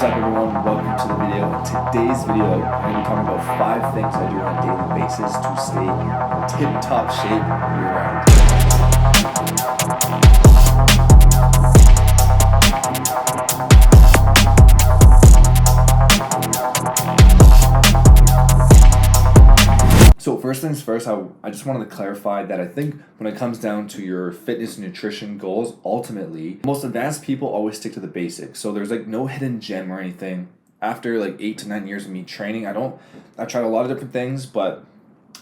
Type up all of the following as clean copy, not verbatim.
What's up everyone, welcome to the video. In today's video, I'm going to be talking about 5 things I do on a daily basis to stay in tip-top shape year-round. So first things first, I just wanted to clarify that I think when it comes down to your fitness and nutrition goals, ultimately, most advanced people always stick to the basics. So there's like no hidden gem or anything. After like 8 to 9 years of me training, I've tried a lot of different things, but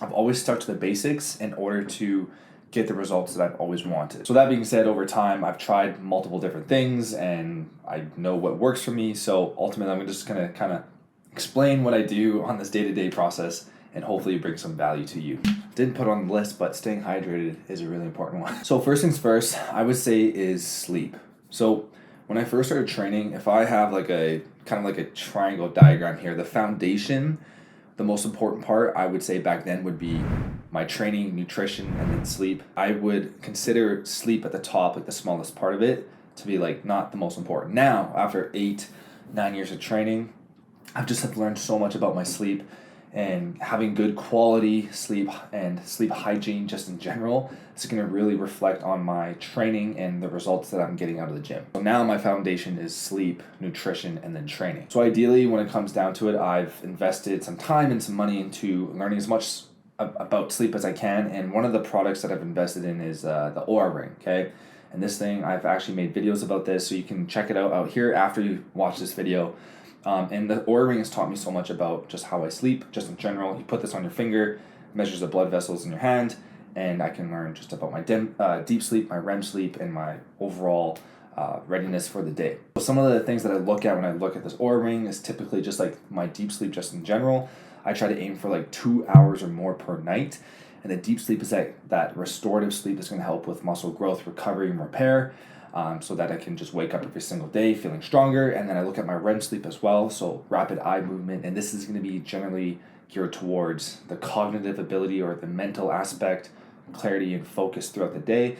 I've always stuck to the basics in order to get the results that I've always wanted. So that being said, over time, I've tried multiple different things and I know what works for me. So ultimately, I'm just gonna kind of explain what I do on this day-to-day process and hopefully bring some value to you. Didn't put on the list, but staying hydrated is a really important one. So first things first, I would say is sleep. So when I first started training, if I have like a kind of like a triangle diagram here, the foundation, the most important part I would say back then would be my training, nutrition, and then sleep. I would consider sleep at the top, like the smallest part of it, to be like not the most important. Now, after 8, 9 years of training, I've just have learned so much about my sleep, and having good quality sleep and sleep hygiene just in general is going to really reflect on my training and the results that I'm getting out of the gym. So now my foundation is sleep, nutrition, and then training. So ideally, when it comes down to it, I've invested some time and some money into learning as much about sleep as I can, and one of the products that I've invested in is the Oura Ring, okay? And this thing, I've actually made videos about this, so you can check it out here after you watch this video. And the Oura Ring has taught me so much about just how I sleep, just in general. You put this on your finger, measures the blood vessels in your hand, and I can learn just about my deep sleep, my REM sleep, and my overall readiness for the day. So some of the things that I look at when I look at this Oura Ring is typically just like my deep sleep just in general. I try to aim for like 2 hours or more per night. And the deep sleep is that restorative sleep is going to help with muscle growth, recovery, and repair. So that I can just wake up every single day feeling stronger. And then I look at my REM sleep as well, so rapid eye movement, and this is going to be generally geared towards the cognitive ability or the mental aspect, clarity and focus throughout the day.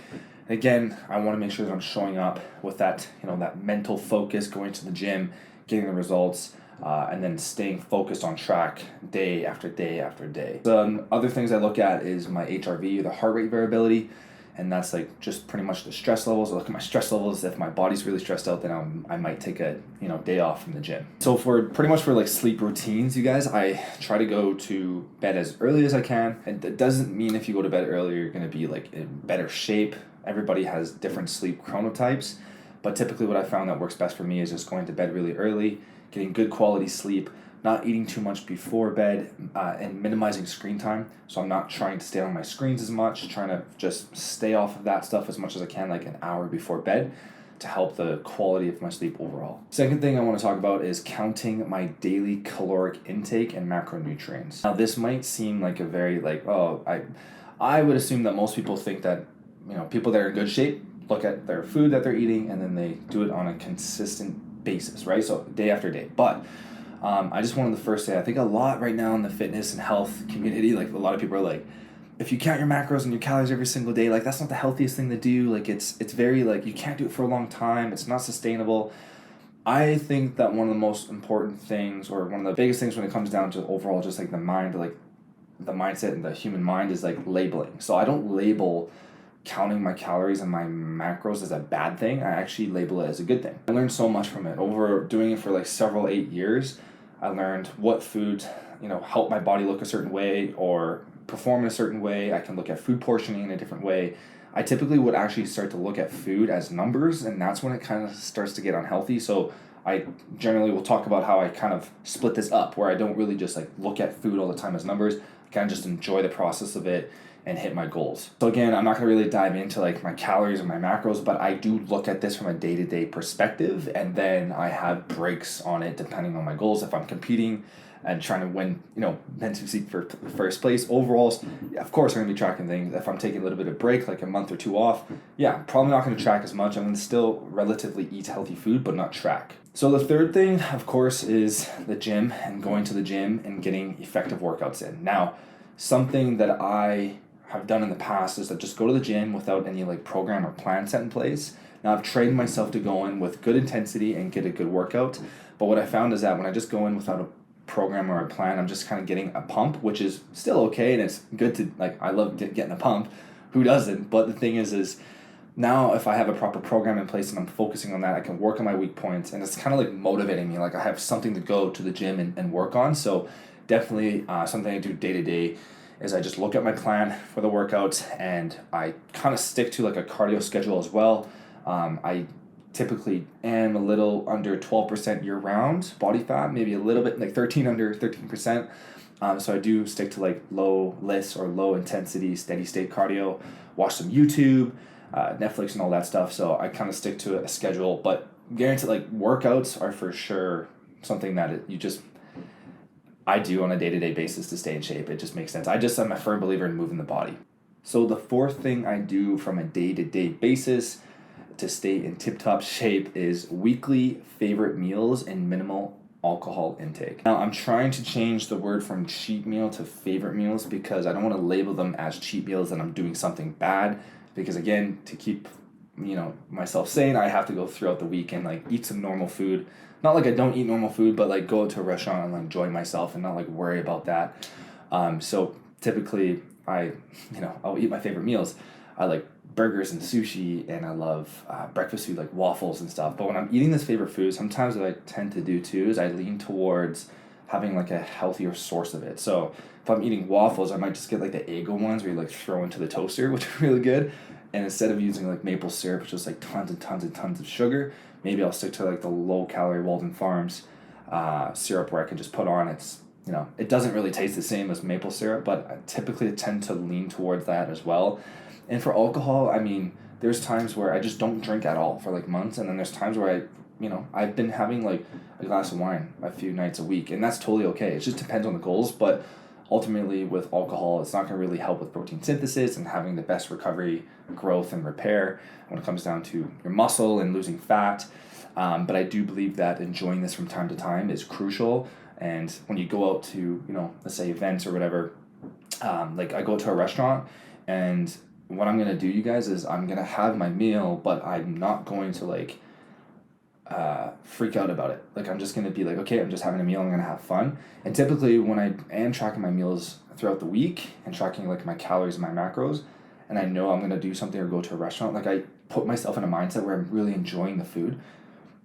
And again, I want to make sure that I'm showing up with that, that mental focus, going to the gym, getting the results, and then staying focused on track day after day after day. Some other things I look at is my HRV, the heart rate variability. And that's like just pretty much the stress levels. I look at my stress levels. If my body's really stressed out, then I might take a day off from the gym. So for pretty much for like sleep routines, you guys, I try to go to bed as early as I can. And it doesn't mean if you go to bed early, you're going to be like in better shape. Everybody has different sleep chronotypes. But typically what I found that works best for me is just going to bed really early, getting good quality sleep, not eating too much before bed, and minimizing screen time. So I'm not trying to stay on my screens as much, trying to just stay off of that stuff as much as I can, like an hour before bed, to help the quality of my sleep overall. Second thing I want to talk about is counting my daily caloric intake and macronutrients. Now this might seem like a very I would assume that most people think that, people that are in good shape look at their food that they're eating and then they do it on a consistent basis, right? So day after day. But I just wanted to first say, I think a lot right now in the fitness and health community, like a lot of people are like, if you count your macros and your calories every single day, like that's not the healthiest thing to do. Like it's very like, you can't do it for a long time. It's not sustainable. I think that one of the most important things, or one of the biggest things when it comes down to overall, just like the mind, like the mindset and the human mind, is like labeling. So I don't label counting my calories and my macros as a bad thing. I actually label it as a good thing. I learned so much from it. Over doing it for like several 8 years, I learned what foods, help my body look a certain way or perform in a certain way. I can look at food portioning in a different way. I typically would actually start to look at food as numbers, and that's when it kind of starts to get unhealthy. So I generally will talk about how I kind of split this up, where I don't really just like look at food all the time as numbers. I kind of just enjoy the process of it and hit my goals. So again, I'm not gonna really dive into like my calories and my macros, but I do look at this from a day-to-day perspective, and then I have breaks on it depending on my goals. If I'm competing and trying to win, men to seek for first place overalls, of course I'm gonna be tracking things. If I'm taking a little bit of break, like a month or 2 off, probably not gonna track as much. I'm gonna still relatively eat healthy food, but not track. So the third thing, of course, is the gym and going to the gym and getting effective workouts in. Now, something that I have done in the past is that just go to the gym without any like program or plan set in place. Now I've trained myself to go in with good intensity and get a good workout, But what I found is that when I just go in without a program or a plan, I'm just kind of getting a pump, which is still okay, and it's good to, like, I love getting a pump. Who doesn't? But the thing is now if I have a proper program in place and I'm focusing on that, I can work on my weak points, and it's kind of like motivating me. Like I have something to go to the gym and work on. So definitely something I do day to day is I just look at my plan for the workouts, and I kind of stick to like a cardio schedule as well. I typically am a little under 12% year round body fat, maybe a little bit like 13 under 13%. So I do stick to like low list or low intensity steady state cardio, watch some YouTube, Netflix and all that stuff. So I kind of stick to a schedule, but guaranteed like workouts are for sure something that I do on a day-to-day basis to stay in shape. It just makes sense. I'm a firm believer in moving the body. So the fourth thing I do from a day-to-day basis to stay in tip-top shape is weekly favorite meals and minimal alcohol intake. Now I'm trying to change the word from cheat meal to favorite meals because I don't want to label them as cheat meals and I'm doing something bad, because again, to keep myself sane, I have to go throughout the week and like eat some normal food. Not like I don't eat normal food, but like go to a restaurant and like enjoy myself and not like worry about that. So typically I'll eat my favorite meals. I like burgers and sushi, and I love breakfast food like waffles and stuff. But when I'm eating this favorite food, sometimes what I tend to do too is I lean towards having like a healthier source of it. So if I'm eating waffles, I might just get like the Eggo ones where you like throw into the toaster, which are really good. And instead of using like maple syrup, which is like tons and tons and tons of sugar, maybe I'll stick to like the low calorie Walden Farms syrup where I can just put on. It doesn't really taste the same as maple syrup, but I typically tend to lean towards that as well. And for alcohol, I mean, there's times where I just don't drink at all for like months, and then there's times where I've been having like a glass of wine a few nights a week, and that's totally okay. It just depends on the goals, but ultimately with alcohol, it's not going to really help with protein synthesis and having the best recovery, growth, and repair when it comes down to your muscle and losing fat. But I do believe that enjoying this from time to time is crucial. And when you go out to, let's say events or whatever, like I go to a restaurant, and what I'm going to do, you guys, is I'm going to have my meal, but I'm not going to like freak out about it. Like I'm just going to be like, okay, I'm just having a meal, I'm going to have fun. And typically when I am tracking my meals throughout the week and tracking like my calories and my macros, and I know I'm going to do something or go to a restaurant, like I put myself in a mindset where I'm really enjoying the food.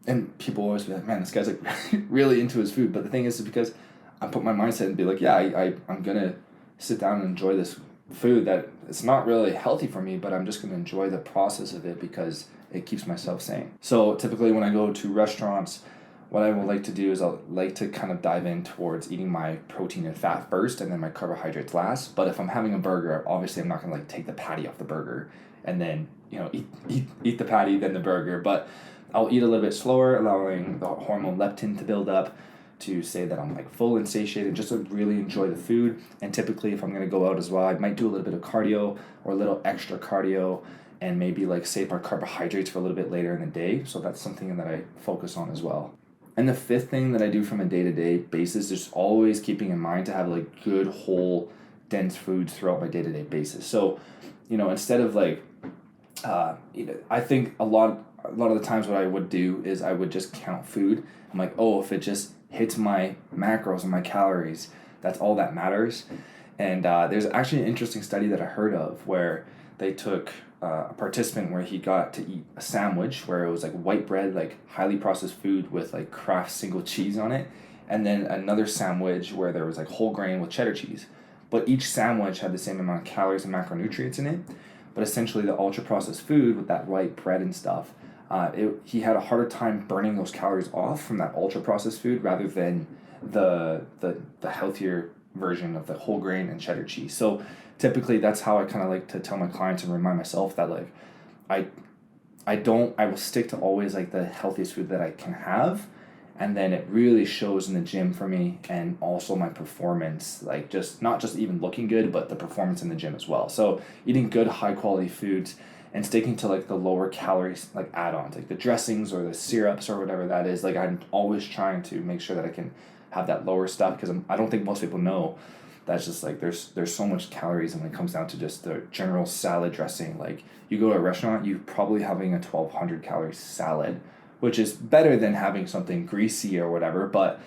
And people always be like, man, this guy's like really into his food. But the thing is because I put my mindset and be like, yeah, I'm going to sit down and enjoy this food that it's not really healthy for me, but I'm just going to enjoy the process of it because it keeps myself sane. So typically when I go to restaurants, what I would like to do is I'll like to kind of dive in towards eating my protein and fat first and then my carbohydrates last. But if I'm having a burger, obviously I'm not going to like take the patty off the burger and then eat the patty then the burger, but I'll eat a little bit slower, allowing the hormone leptin to build up, to say that I'm like full and satiated, just to really enjoy the food. And typically if I'm going to go out as well, I might do a little bit of cardio or a little extra cardio and maybe like save my carbohydrates for a little bit later in the day. So that's something that I focus on as well. And the fifth thing that I do from a day-to-day basis is always keeping in mind to have like good, whole, dense foods throughout my day-to-day basis. So, instead of like, I think a lot of the times what I would do is I would just count food. I'm like, oh, if it just hits my macros and my calories, that's all that matters. And there's actually an interesting study that I heard of where they took a participant where he got to eat a sandwich where it was like white bread, like highly processed food with like Kraft single cheese on it, and then another sandwich where there was like whole grain with cheddar cheese. But each sandwich had the same amount of calories and macronutrients in it. But essentially the ultra processed food with that white bread and stuff, he had a harder time burning those calories off from that ultra processed food rather than the healthier version of the whole grain and cheddar cheese. So typically that's how I kind of like to tell my clients and remind myself that like I will stick to always like the healthiest food that I can have, and then it really shows in the gym for me and also my performance, like just not just even looking good, but the performance in the gym as well. So eating good high quality foods and sticking to like the lower calories like add-ons, like the dressings or the syrups or whatever that is. Like I'm always trying to make sure that I can have that lower stuff, because I don't think most people know that's just like there's so much calories, and when it comes down to just the general salad dressing, like you go to a restaurant, you're probably having a 1,200 calorie salad which is better than having something greasy or whatever, but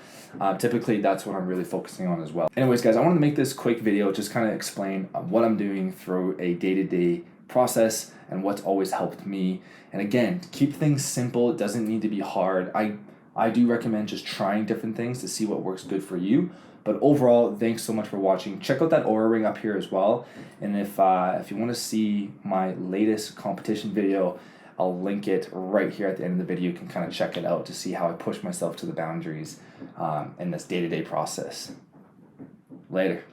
typically that's what I'm really focusing on as well. Anyways, guys, I wanted to make this quick video, just kind of explain what I'm doing through a day-to-day process and what's always helped me. And again, keep things simple. It doesn't need to be hard. I do recommend just trying different things to see what works good for you. But overall, thanks so much for watching. Check out that Oura ring up here as well. And if you want to see my latest competition video, I'll link it right here at the end of the video. You can kind of check it out to see how I push myself to the boundaries in this day-to-day process. Later.